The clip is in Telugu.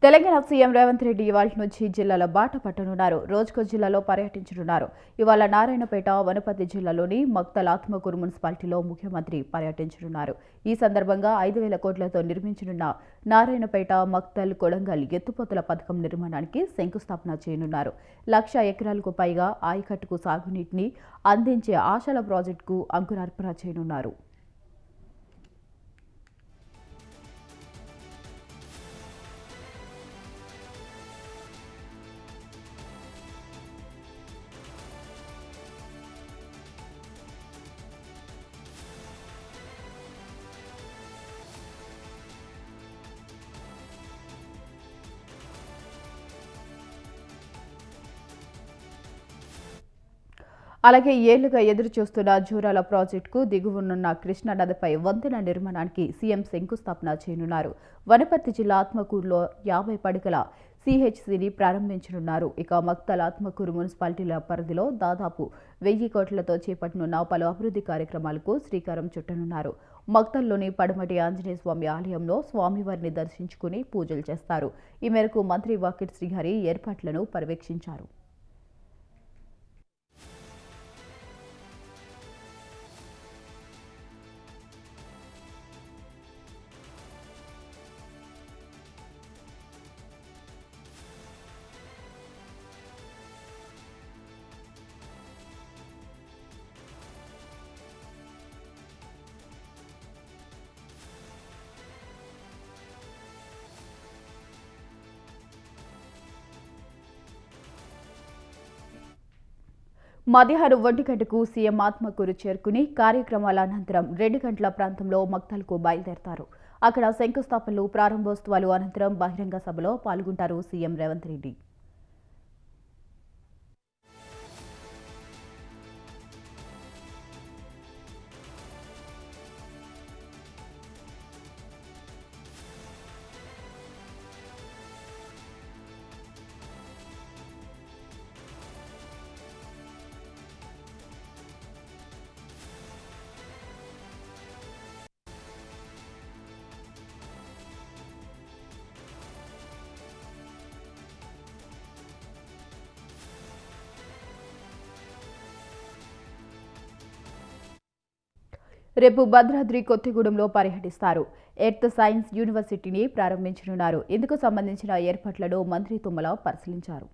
తెలంగాణ సీఎం రేవంత్ రెడ్డి ఇవాళ నుంచి జిల్లాల బాట పట్టనున్నారు. రోజుకో జిల్లాలో పర్యటించనున్నారు. ఇవాళ నారాయణపేట, వనపర్తి జిల్లాలోని మక్తల్ ఆత్మకూరు మున్సిపాలిటీలో ముఖ్యమంత్రి పర్యటించనున్నారు. ఈ సందర్భంగా 5,000 కోట్లతో నిర్మించనున్న నారాయణపేట, మక్తల్, కొడంగల్ ఎత్తిపోతల పథకం నిర్మాణానికి శంకుస్థాపన చేయనున్నారు. 1,00,000 ఎకరాలకు పైగా ఆయకట్టుకు సాగునీటిని అందించే ఆశల ప్రాజెక్టుకు అంకురార్పణ చేయనున్నారు. అలాగే ఏళ్లుగా ఎదురు చూస్తున్న జూరాల ప్రాజెక్టుకు దిగువనున్న కృష్ణానదిపై వంతెన నిర్మాణానికి సీఎం శంకుస్థాపన చేయనున్నారు. వనపర్తి జిల్లా ఆత్మకూరులో 50 పడకల సిహెచ్సిని ప్రారంభించనున్నారు. ఇక మక్తల్, ఆత్మకూరు మున్సిపాలిటీల పరిధిలో దాదాపు 1,000 కోట్లతో చేపట్టనున్న పలు అభివృద్ధి కార్యక్రమాలకు శ్రీకారం చుట్టనున్నారు. మక్తల్లోని పడమటి ఆంజనేయ స్వామి ఆలయంలో స్వామివారిని దర్శించుకుని పూజలు చేస్తారు. ఈ మేరకు మంత్రి వాకిట్ శ్రీహరి ఏర్పాట్లను పర్యవేక్షించారు. మధ్యాహ్నం 1 గంటకు సీఎం ఆత్మకూరు చేరుకుని కార్యక్రమాల అనంతరం 2 గంటల ప్రాంతంలో మక్తల్కు బయలుదేరతారు. అక్కడ శంకుస్థాపనలు, ప్రారంభోత్సవాలు అనంతరం బహిరంగ సభలో పాల్గొంటారు సీఎం రేవంత్ రెడ్డి. రేపు భద్రాద్రి కొత్తగూడెంలో పర్యటిస్తారు. ఎర్త్ సైన్స్ యూనివర్సిటీని ప్రారంభించనున్నారు. ఇందుకు సంబంధించిన ఏర్పాట్లను మంత్రి తుమ్మల పరిశీలించారు.